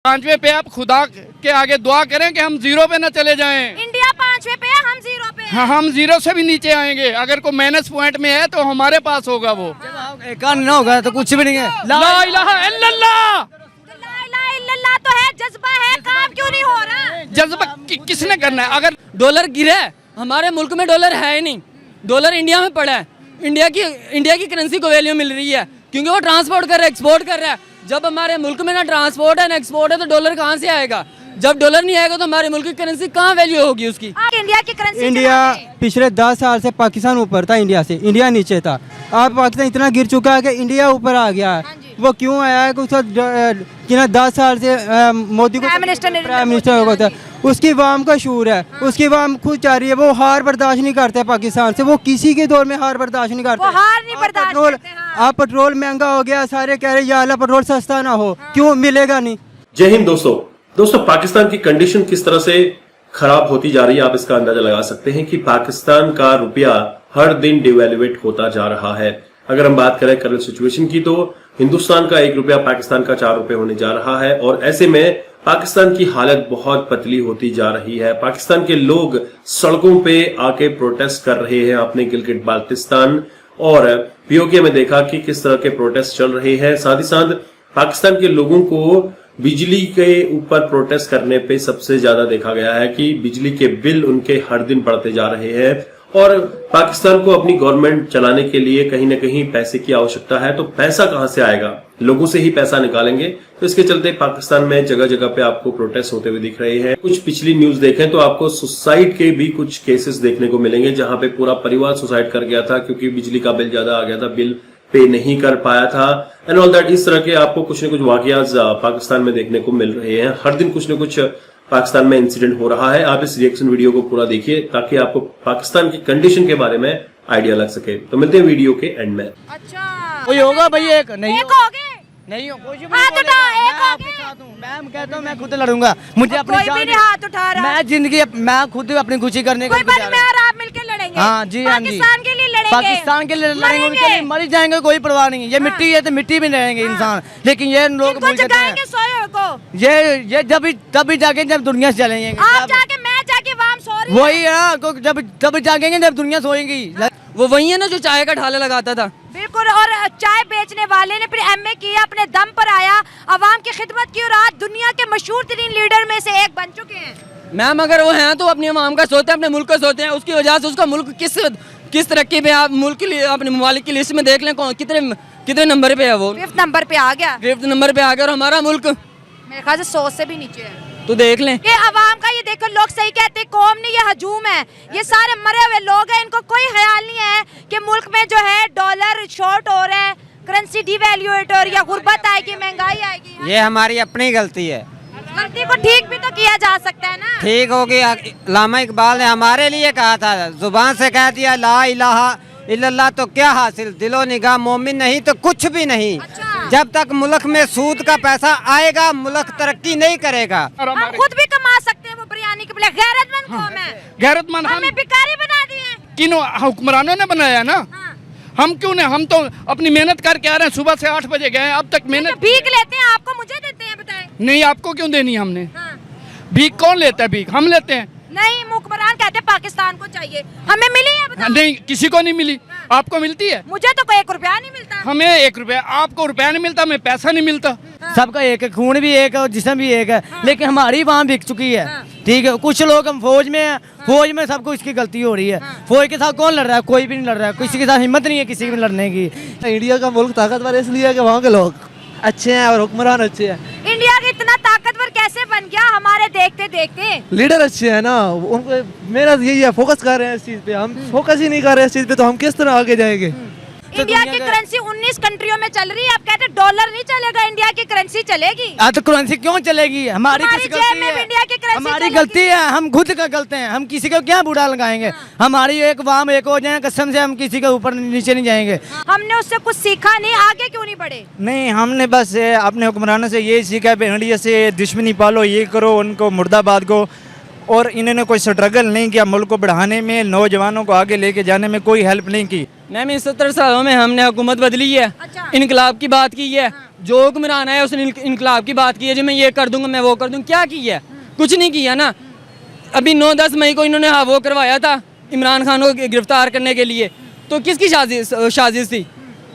5वें पे आप खुदा के आगे दुआ करें कि हम जीरो पे न चले जाएं। इंडिया 5वें पे है, हम जीरो पे हैं। हाँ, हम जीरो से भी नीचे आएंगे। अगर कोई माइनस पॉइंट में है तो हमारे पास होगा वो। कान ना होगा तो कुछ भी नहीं है। ला इलाहा इल्लल्लाह। ला इलाहा इल्लल्लाह तो है, जज्बा है, काम क्यों नहीं हो रहा? जज्बा किसने करना है? अगर डॉलर गिरा है, हमारे मुल्क में डॉलर है ही नहीं, डॉलर इंडिया में पड़ा है। इंडिया की करेंसी को वैल्यू मिल रही है क्योंकि वो ट्रांसपोर्ट कर रहा है, एक्सपोर्ट कर रहा है। जब हमारे मुल्क में ना ट्रांसपोर्ट है ना एक्सपोर्ट है तो डॉलर कहाँ से आएगा? जब डॉलर नहीं आएगा तो हमारे मुल्क की करेंसी कहाँ वैल्यू होगी उसकी? इंडिया की करेंसी इंडिया पिछले 10 साल से पाकिस्तान ऊपर था इंडिया से, इंडिया नीचे था। अब पाकिस्तान इतना गिर चुका है कि इंडिया ऊपर आ गया है। वो क्यों आया है? उसका 10 साल से मोदी को प्राइम मिनिस्टर होगा था, उसकी वाम का शूर है, उसकी वाम खुद चाह रही है। वो हार बर्दाश्त नहीं करते पाकिस्तान से, वो किसी के दौर में हार बर्दाश्त नहीं करते। वो हार नहीं बर्दाश्त करते, हाँ। आप पेट्रोल महंगा हो गया, सारे कह रहे या अल्लाह पेट्रोल सस्ता ना हो, क्यों मिलेगा नहीं। जय हिंद दोस्तों, पाकिस्तान की कंडीशन किस तरह से खराब होती जा रही है आप इसका अंदाजा लगा सकते हैं कि पाकिस्तान का रुपया हर दिन डिवेल्युएट होता जा रहा है। अगर हम बात करें करंट सिचुएशन की तो हिंदुस्तान का 1 रुपया पाकिस्तान का 4 रुपए होने जा रहा है और ऐसे में पाकिस्तान की हालत बहुत पतली होती जा रही है। पाकिस्तान के लोग सड़कों पे आके प्रोटेस्ट कर रहे हैं अपने गिलगिट बाल्टिस्तान और पीओके में देखा कि किस तरह के प्रोटेस्ट चल रहे हैं। साथ ही साथ पाकिस्तान के लोगों को बिजली के ऊपर प्रोटेस्ट करने पे सबसे ज्यादा देखा गया है कि बिजली के बिल उनके हर दिन बढ़ते जा रहे हैं और पाकिस्तान को अपनी गवर्नमेंट चलाने के लिए कहीं ना कहीं पैसे की आवश्यकता है। तो पैसा कहां से आएगा? लोगों से ही पैसा निकालेंगे। तो इसके चलते पाकिस्तान में जगह जगह पे आपको प्रोटेस्ट होते हुए दिख रहे हैं। कुछ पिछली न्यूज देखें तो आपको सुसाइड के भी कुछ केसेस देखने को मिलेंगे जहां पे पूरा परिवार सुसाइड कर गया था क्योंकि बिजली का बिल ज्यादा आ गया था, बिल पे नहीं कर पाया था एंड ऑल दैट। इस तरह के आपको कुछ न कुछ वाकयात पाकिस्तान में देखने को मिल रहे हैं। हर दिन कुछ न कुछ पाकिस्तान में इंसिडेंट हो रहा है। आप इस रिएक्शन वीडियो को पूरा देखिए ताकि आपको पाकिस्तान की कंडीशन के बारे में आइडिया लग सके। तो मिलते हैं वीडियो के एंड में। अच्छा, कोई होगा भाई? एक नहीं एक हो गए, नहीं हो, कोई भी हाथ नहीं उठाओ, बोलेगा। एक मैं हो आपके गए। साथ हूँ, मैं कहता हूँ मैं खुद लड़ूंगा। मुझे अपनी कोई भी नहीं हाथ उठा रहा। मैं जिंदगी मैं खुद अपनी खुशी करने का कोई बात नहीं, मैं और आप मिलकर लड़ेंगे। हाँ जी, हाँ जी। पाकिस्तान के लिए लड़ेंगे, पाकिस्तान के लिए लड़ेंगे, उनके लिए मर जाएंगे, कोई परवाह नहीं। ये मिट्टी है तो मिट्टी में रहेंगे इंसान, लेकिन ये लोग इनको भूल जाते हैं। जगाएंगे सोए को। ये तभी जाके जब दुनिया से चलेंगे। आप जाके, मैं जाके, वाम सो रही है। वही है, जब जागेंगे जब दुनिया सोएंगी। वो वही है ना जो चाय का ढाला लगाता था। बिल्कुल, और चाय बेचने वाले ने फिर एमए किया, अपने दम पर आया, अवाम की खिदमत की और आज दुनिया के मशहूर तरीन लीडर में से एक बन चुके हैं। मैम अगर वो हैं तो अपनी अवाम का सोचते हैं, अपने मुल्क का सोचते हैं। उसकी वजह से उसका मुल्क किस तरक्की पे, आप मुल्क के लिए अपने ममालिक की लिस्ट में देख लें कितने नंबर पे है वो। 5th नंबर पे आ गया, 5th नंबर पे आ गया और हमारा मुल्क मेरे ख्याल से 100 से भी नीचे है। तो देख लें। ये अवाम का, ये देखो लोग सही कहते हैं, कौम नहीं, ये हजूम है। ये सारे मरे हुए लोग हैं, इनको कोई ख्याल नहीं है कि मुल्क में जो है डॉलर शॉर्ट हो रहा है, करेंसी डिवैल्यूएट और या गुर्बत आएगी, महंगाई आएगी। ये हमारी अपनी गलती है। गलती को ठीक भी तो किया जा सकता है ना। ठीक होगी। अल्लामा इकबाल ने हमारे लिए कहा था, जुबान से कह दिया ला इलाहा इल्लल्लाह तो क्या हासिल, दिलो निगाह मोमिन नहीं तो कुछ भी नहीं। अच्छा। जब तक मुल्क में सूद का पैसा आएगा मुल्क तरक्की नहीं करेगा। हम खुद भी कमा सकते हैं, वो बिरयानी के लिए गैरतमंद कौम है। गैरतमंद हमें भिखारी बना दिए। किन हुक्मरानों ने बनाया ना, हम क्यों नहीं? हम तो अपनी मेहनत करके आ रहे हैं, सुबह से 8 बजे गए, अब तक मेहनत। भीख लेते हैं, आपको मुझे देते हैं, बताएं। नहीं, आपको क्यों देनी हमने? हाँ। भीख कौन लेता है? भीख हम लेते हैं। नहीं, हुक्मरान कहते हैं पाकिस्तान को चाहिए, हमें मिली है बताओ? नहीं, किसी को नहीं मिली। आपको मिलती है? मुझे तो कोई 1 रुपया नहीं मिलता। हमें 1 रुपया, आपको रुपया नहीं मिलता, हमें पैसा नहीं मिलता। सबका एक है, खून भी एक है और जिस्म भी एक है। लेकिन हमारी वहाँ बिक चुकी है। ठीक है, कुछ लोग हम फौज में हैं, फौज में सबको इसकी गलती हो रही है। फौज के साथ कौन लड़ रहा है? कोई भी नहीं लड़ रहा है, किसी के साथ हिम्मत नहीं है किसी की लड़ने की। इंडिया का मुल्क ताकतवर इसलिए है कि वहाँ के लोग अच्छे हैं और हुक्मरान अच्छे हैं। इंडिया का इतना ताकतवर कैसे बन गया हमारे देखते देखते? लीडर अच्छे हैं ना, उनको मेरा यही है, फोकस कर रहे हैं इस चीज पे। हम फोकस ही नहीं कर रहे इस चीज पे तो हम किस तरह आगे जाएंगे? इंडिया की करेंसी 19 कंट्रियों में चल रही है, आप कहते हैं डॉलर नहीं चलेगा, इंडिया की करेंसी चलेगी। तो करेंसी क्यों चलेगी? हमारी हमारी कुछ जेब गलती में भी है, इंडिया की करेंसी हमारी चलेगी। गलती है, हम खुद का गलत हैं। हम किसी को क्या बुरा लगाएंगे? हमारी एक वाम एक हो जाए, कसम से हम किसी के ऊपर नीचे नहीं जाएंगे। हमने उससे कुछ सीखा नहीं, आगे क्यों नहीं बढ़े? नहीं, हमने बस अपने हुक्मरानों से ये सीखा है, इंडिया से दुश्मनी पालो, ये करो, उनको मुर्दाबाद को। और इन्होंने कोई स्ट्रगल नहीं किया मुल्क को बढ़ाने में, नौजवानों को आगे लेके जाने में कोई हेल्प नहीं की। मैम इन 70 सालों में हमने हुकूमत बदली है, अच्छा। इनकलाब की बात की है, जो हुक्मरान है उसने इनकलाब की बात की है, जो मैं ये कर दूंगा, मैं वो कर दूंगा, क्या किया है? कुछ नहीं किया ना। अभी 9-10 मई को इन्होंने वो करवाया था इमरान खान को गिरफ्तार करने के लिए, तो किसकी साजिश थी?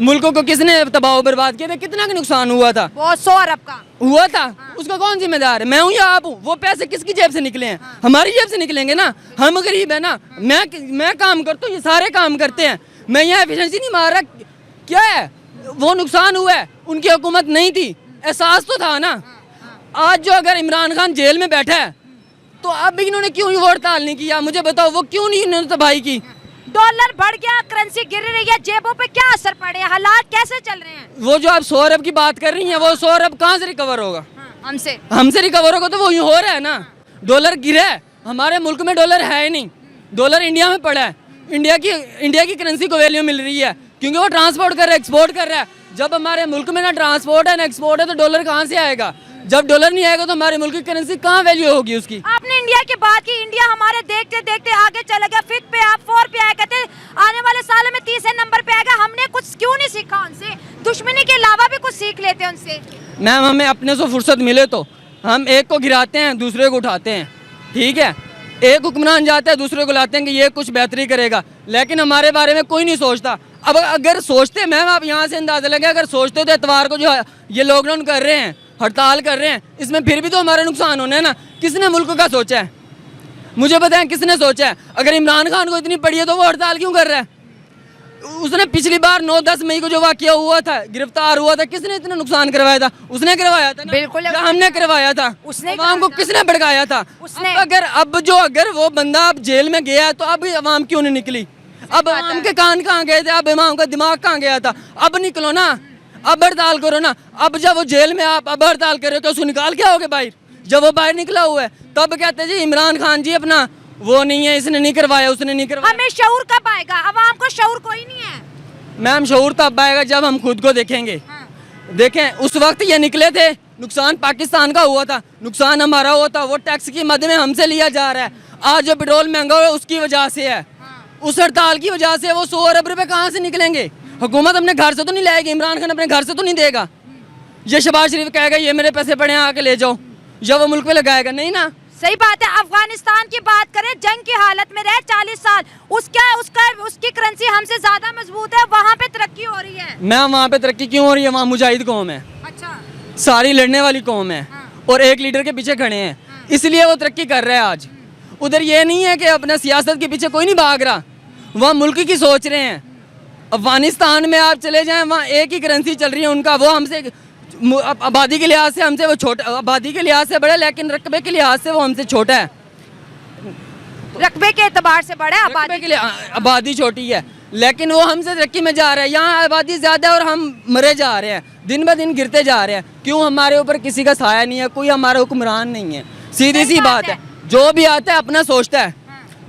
मुल्कों को किसने तबाह बर्बाद किया था? कितना का नुकसान हुआ था? वो 100 अरब का हुआ था। उसका कौन जिम्मेदार है? मैं हूँ या आप हूँ? वो पैसे किसकी जेब से निकले हैं? हमारी जेब से निकलेंगे ना। हम गरीब है ना। मैं काम करता हूँ, ये सारे काम करते हैं। मैं यहाँ एफिशिएंसी नहीं मार रहा। क्या है वो नुकसान हुआ है? उनकी हुकूमत नहीं थी, एहसास तो था ना। आज जो अगर इमरान खान जेल में बैठा है तो अब इन्होंने क्यों वो हड़ताल नहीं किया? मुझे बताओ, वो क्यों नहीं इन्होंने तबाही की? डॉलर बढ़ गया, करेंसी गिर रही है, जेबों पे क्या असर पड़े, हालात कैसे चल रहे हैं? वो जो आप 100 अरब की बात कर रही हैं, वो 100 अरब कहाँ से रिकवर होगा? हमसे रिकवर होगा तो वो यूँ हो रहा है ना। डॉलर गिरा है, हमारे मुल्क में डॉलर है ही नहीं। डॉलर इंडिया में पड़ा है। इंडिया की करेंसी को वैल्यू मिल रही है क्योंकि वो ट्रांसपोर्ट कर रहा है, एक्सपोर्ट कर रहा है। जब हमारे मुल्क में ना ट्रांसपोर्ट है ना एक्सपोर्ट है तो डॉलर कहाँ से आएगा? जब डॉलर नहीं आएगा तो हमारे मुल्क की करेंसी कहाँ वैल्यू होगी उसकी? आपने इंडिया की बात की, इंडिया हमारे देखते देखते आगे चला गया, 5th पे आप 4 पे आए, कहते आने वाले सालों में 30 नंबर पे आएगा। हमने कुछ क्यों नहीं सीखा उनसे? दुश्मनी के अलावा भी कुछ सीख लेते हैं उनसे। मैम, हमें अपने से फुर्सत मिले तो हम एक को गिराते हैं, दूसरे को उठाते हैं, ठीक है? एक हुक्मरान जाता है, दूसरे को लाते हैं कि ये कुछ बेहतरी करेगा, लेकिन हमारे बारे में कोई नहीं सोचता। अब अगर सोचते, मैम आप यहाँ से अंदाजा लगे, अगर सोचते तो एतवार को जो ये लॉकडाउन कर रहे हैं, हड़ताल कर रहे हैं, इसमें फिर भी तो हमारा नुकसान होना है ना। किसने मुल्क का सोचा है? मुझे बताएं किसने सोचा है? अगर इमरान खान को इतनी पड़ी है तो वो हड़ताल क्यों कर रहा है? उसने पिछली बार 9-10 मई को जो वाकया हुआ था, गिरफ्तार हुआ था, किसने इतना नुकसान करवाया था? उसने करवाया था ना। बिल्कुल, या हमने करवाया था? उसने अवाम को किसने भड़काया था? उसने। अगर वो बंदा अब जेल में गया तो अब अवाम क्यों नहीं निकली? अब अवाम के कान कहाँ गए थे? अब इमाम का दिमाग कहाँ गया था? अब निकलो ना, अब हड़ताल करो ना। अब जब वो जेल में आप अब हड़ताल कर रहे हो तो उसको निकाल के आओगे बाहर? जब वो बाहर निकला हुआ है तब कहते हैं जी इमरान खान जी अपना वो नहीं है, इसने नहीं करवाया, उसने नहीं करवाया। हमें शऊर कब आएगा? अवाम को शऊर कोई नहीं है। मैम, शऊर तब आएगा जब हम खुद को देखेंगे। देखें, उस वक्त ये निकले थे, नुकसान पाकिस्तान का हुआ था, नुकसान हमारा हुआ था, वो टैक्स की मद में हमसे लिया जा रहा है। आज जो पेट्रोल महंगा हुआ है उसकी वजह से है, उस हड़ताल की वजह से। वो 100 अरब रुपए कहाँ से निकलेंगे? हुकूमत अपने घर से तो नहीं लाएगी, इमरान खान अपने घर से तो नहीं देगा। ये शहबाज शरीफ कहेगा ये मेरे पैसे पड़े हैं आके ले जाओ, या वो मुल्क में लगाएगा? नहीं ना। सही बात है। अफगानिस्तान की बात करें, जंग की हालत में रहे 40 साल, उसकी करेंसी हमसे ज्यादा मजबूत है, वहाँ पे तरक्की हो रही है। मैम, वहाँ पे तरक्की क्यों हो रही है? वहाँ मुजाहिद कौम है, अच्छा, सारी लड़ने वाली कौम है, और एक लीडर के पीछे खड़े हैं, इसलिए वो तरक्की कर रहा है आज। उधर ये नहीं है कि अपना सियासत के पीछे कोई नहीं भाग रहा, वहाँ मुल्क की सोच रहे हैं। अफगानिस्तान में आप चले जाएं, वहाँ एक ही करेंसी चल रही है उनका। वो हमसे आबादी के लिहाज से हमसे वो छोटा, आबादी के लिहाज से बड़ा, लेकिन रकबे के लिहाज से वो हमसे छोटा है। रकबे के एतबार से बड़ा है, रकबे के लिए आबादी छोटी है, लेकिन वो हमसे तरक्की में जा रहा है। यहाँ आबादी ज़्यादा है और हम मरे जा रहे हैं, दिन ब दिन गिरते जा रहे हैं। क्यों? हमारे ऊपर किसी का साया नहीं है, कोई हमारा हुक्मरान नहीं है। सीधी सी बात है। जो भी आता है अपना सोचता है,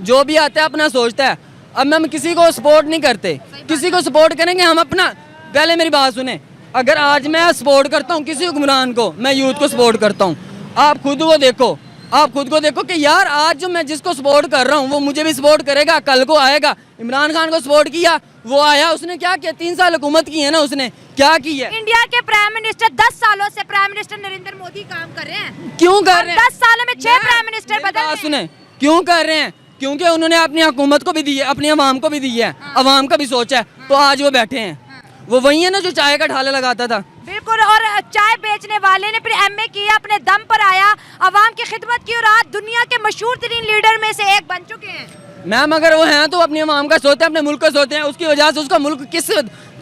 जो भी आता है अपना सोचता है। अब हम किसी को सपोर्ट नहीं करते, किसी को सपोर्ट करेंगे हम अपना। पहले मेरी बात सुने, अगर आज मैं सपोर्ट करता हूँ किसी हुक्मरान को, मैं यूथ को सपोर्ट करता हूँ, आप खुद को देखो कि यार आज जो मैं जिसको सपोर्ट कर रहा हूँ वो मुझे भी सपोर्ट करेगा, कल को आएगा। इमरान खान को सपोर्ट किया, वो आया, उसने क्या किया? 3 साल हुकूमत की है ना, उसने क्या की है? इंडिया के प्राइम मिनिस्टर 10 सालों से प्राइम मिनिस्टर नरेंद्र मोदी काम कर रहे हैं। क्यों कर रहे हैं? 10 सालों में 6 प्राइम मिनिस्टर बदले। सुने, क्यों कर रहे हैं? क्योंकि उन्होंने अपनी हुकूमत को भी दी है, अपनी अवाम को भी दी है, अवाम का भी सोचा है, तो आज वो बैठे हैं। वो वही है ना जो चाय का ढाला लगाता था। बिल्कुल, और चाय बेचने वाले ने फिर MA किया, अपने दम पर आया, अवाम की खिदमत की, और आज दुनिया के मशहूर तरीन लीडर में से एक बन चुके हैं। मैम, अगर वो हैं तो अपनी अवाम का सोचते हैं, अपने मुल्क का सोचते हैं। उसकी वजह से उसका मुल्क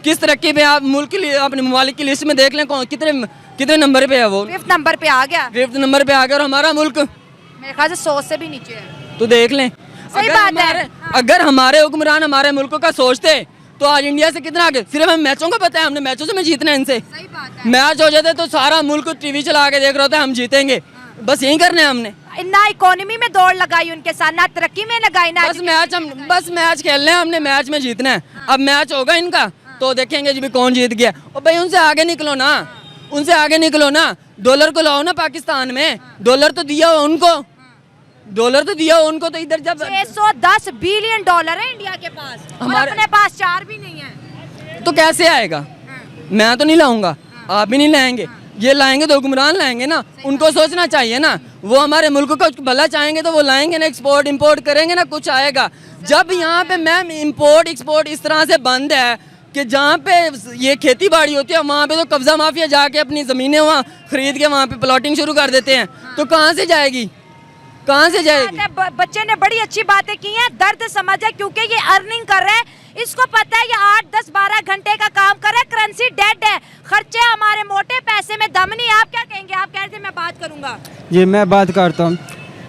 किस तरक्की पे, आप मुल्क की अपने ममालिक की लिस्ट में देख लें कौन कितने नंबर पे है। वो 5th नंबर पे आ गया, 5th नंबर पे आ गया, और हमारा मुल्क मेरे ख्याल से 100 से भी नीचे है। तो देख लें। सही बात है। अगर हमारे हुक्मरान हमारे मुल्क का सोचते तो आज इंडिया से कितना आगे। सिर्फ हमें मैचों का पता है, हमने मैचों से में जीतना है इनसे। सही बात है। मैच हो जाते तो सारा मुल्क टीवी चला के देख रहा था, हम जीतेंगे। बस यही करना है हमने। ना इकोनॉमी में दौड़ लगाई उनके साथ, ना तरक्की में लगाई, ना बस मैच खेलने हैं हमने, मैच में जीतना है। अब मैच होगा इनका तो देखेंगे जी भी कौन जीत गया। और भाई उनसे आगे निकलो ना, उनसे आगे निकलो ना। डॉलर को लाओ ना पाकिस्तान में, डॉलर तो दिया उनको, डॉलर तो दिया उनको। तो इधर जब 610 बिलियन डॉलर है इंडिया के पास, और अपने पास 4 भी नहीं है, तो कैसे आएगा? मैं तो नहीं लाऊंगा। आप भी नहीं लाएंगे, ये लाएंगे तो हुक्मरान लाएंगे ना, उनको सोचना चाहिए ना। वो हमारे मुल्क को भला चाहेंगे तो वो लाएंगे ना, एक्सपोर्ट इंपोर्ट करेंगे ना, कुछ आएगा। जब यहाँ पे मैम इंपोर्ट एक्सपोर्ट इस तरह से बंद है कि जहाँ पे ये खेती बाड़ी होती है वहाँ पे तो कब्जा माफिया जाके अपनी ज़मीनें वहाँ खरीद के वहाँ पे प्लॉटिंग शुरू कर देते हैं, तो कहाँ से जाएगी, कहाँ से जाएगी? बच्चे ने बड़ी अच्छी बातें की हैं, दर्द समझ है, क्योंकि ये अर्निंग कर रहा है, इसको पता है ये 8, 10, 12 घंटे का काम कर रहा है, करेंसी डेड है, खर्चे हमारे मोटे, पैसे में दम नहीं। आप क्या कहेंगे? आप कह रहे थे मैं बात करूंगा। जी मैं बात करता हूँ।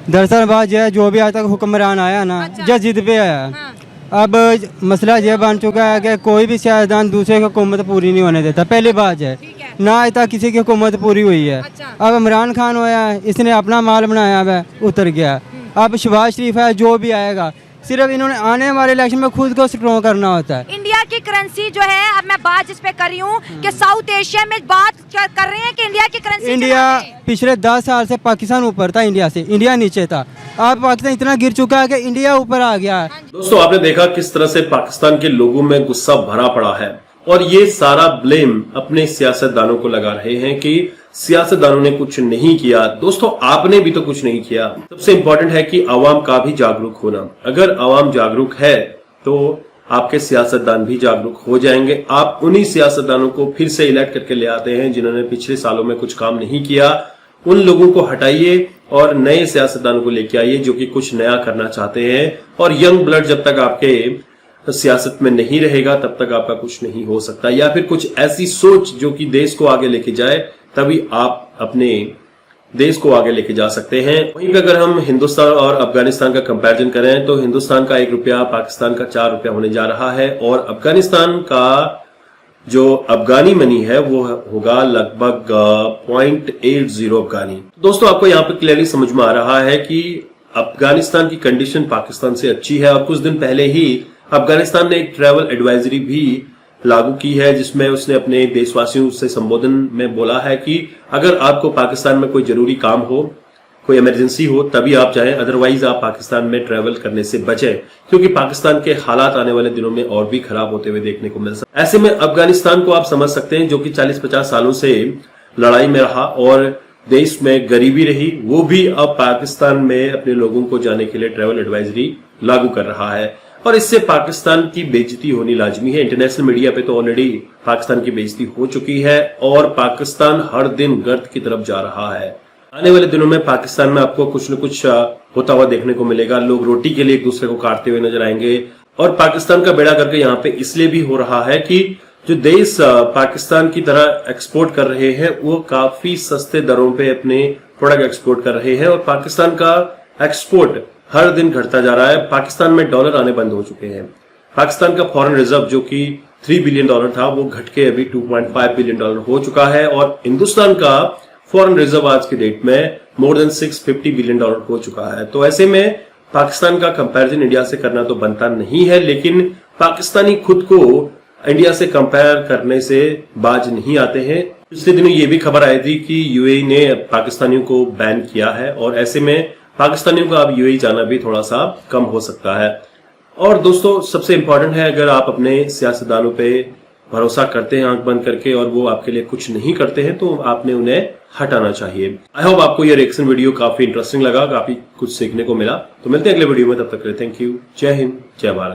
दरअसल बात यह है, जो भी आज तक हुक्मरान आया ना, जो जिद पे आया, अब मसला यह बन चुका है कि कोई भी सियासतदान दूसरे की हुकूमत पूरी नहीं होने देता। पहली बात है, ना आज तक किसी की हुकूमत पूरी हुई है। अब इमरान खान होया है, इसने अपना माल बनाया है, उतर गया। अब शहबाज शरीफ है, जो भी आएगा, सिर्फ इन्होंने आने वाले इलेक्शन में खुद को स्ट्रॉन्ग करना होता है। इंडिया की करेंसी जो है, अब मैं बात जिस पे कर रही हूँ कि साउथ एशिया में बात कर रहे हैं कि इंडिया की करेंसी, इंडिया पिछले 10 साल से पाकिस्तान ऊपर था इंडिया से, इंडिया नीचे था। अब पाकिस्तान इतना गिर चुका है कि इंडिया ऊपर आ गया है। दोस्तों आपने देखा किस तरह से पाकिस्तान के लोगों में गुस्सा भरा पड़ा है और ये सारा ब्लेम अपने सियासतदानों को लगा रहे हैं कि सियासतदानों ने कुछ नहीं किया। दोस्तों आपने भी तो कुछ नहीं किया। सबसे इम्पोर्टेंट है कि आवाम का भी जागरूक होना। अगर आवाम जागरूक है तो आपके सियासतदान भी जागरूक हो जाएंगे। आप उन्हीं सियासतदानों को फिर से इलेक्ट करके ले आते हैं जिन्होंने पिछले सालों में कुछ काम नहीं किया। उन लोगों को हटाइए और नए सियासतदानों को लेके आइए जो कि कुछ नया करना चाहते हैं। और यंग ब्लड जब तक आपके सियासत में नहीं रहेगा तब तक आपका कुछ नहीं हो सकता, या फिर कुछ ऐसी सोच जो कि देश को आगे लेके जाए, तभी आप अपने देश को आगे लेके जा सकते हैं। वहीं पे अगर हम हिंदुस्तान और अफगानिस्तान का कंपैरिजन करें तो हिंदुस्तान का 1 रुपया पाकिस्तान का 4 रुपया होने जा रहा है और अफगानिस्तान का जो अफगानी मनी है वो होगा लगभग 0.80 अफगानी। दोस्तों आपको यहाँ पे क्लियरली समझ में आ रहा है कि अफगानिस्तान की कंडीशन पाकिस्तान से अच्छी है। और कुछ दिन पहले ही अफगानिस्तान ने एक ट्रैवल एडवाइजरी भी लागू की है जिसमें उसने अपने देशवासियों से संबोधन में बोला है कि अगर आपको पाकिस्तान में कोई जरूरी काम हो, कोई इमरजेंसी हो, तभी आप जाएं, अदरवाइज आप पाकिस्तान में ट्रैवल करने से बचें, क्योंकि पाकिस्तान के हालात आने वाले दिनों में और भी खराब होते हुए देखने को मिल सकते हैं। ऐसे में अफगानिस्तान को आप समझ सकते हैं जो कि 40-50 सालों से लड़ाई में रहा और देश में गरीबी रही, वो भी अब पाकिस्तान में अपने लोगों को जाने के लिए ट्रैवल एडवाइजरी लागू कर रहा है और इससे पाकिस्तान की बेइज्जती होनी लाजमी है। इंटरनेशनल मीडिया पे तो ऑलरेडी पाकिस्तान की बेइज्जती हो चुकी है और पाकिस्तान हर दिन गर्त की तरफ जा रहा है। आने वाले दिनों में पाकिस्तान में आपको कुछ न कुछ होता हुआ देखने को मिलेगा। लोग रोटी के लिए एक दूसरे को काटते हुए नजर आएंगे और पाकिस्तान का बेड़ा करके यहाँ पे इसलिए भी हो रहा है कि जो देश पाकिस्तान की तरह एक्सपोर्ट कर रहे हैं वो काफी सस्ते दरों पे अपने प्रोडक्ट एक्सपोर्ट कर रहे हैं और पाकिस्तान का एक्सपोर्ट हर दिन घटता जा रहा है। पाकिस्तान में डॉलर आने बंद हो चुके हैं। पाकिस्तान का फॉरेन रिजर्व जो कि $3 बिलियन था वो घट के अभी $2.5 बिलियन हो चुका है और हिंदुस्तान का फॉरेन रिजर्व आज की डेट में मोर देन $650 बिलियन हो चुका है। तो ऐसे में पाकिस्तान का कंपैरिजन इंडिया से करना तो बनता नहीं है, लेकिन पाकिस्तानी खुद को इंडिया से कंपेयर करने से बाज नहीं आते हैं। पिछले दिनों ये भी खबर आई थी कि यूएई ने पाकिस्तानियों को बैन किया है और ऐसे में पाकिस्तानियों का अब यूएई जाना भी थोड़ा सा कम हो सकता है। और दोस्तों सबसे इंपॉर्टेंट है, अगर आप अपने सियासतदानों पे भरोसा करते हैं आंख बंद करके और वो आपके लिए कुछ नहीं करते हैं तो आपने उन्हें हटाना चाहिए। आई होप आपको ये रिएक्शन वीडियो काफी इंटरेस्टिंग लगा, काफी कुछ सीखने को मिला। तो मिलते हैं अगले वीडियो में, तब तक के लिए थैंक यू। जय हिंद, जय भारत।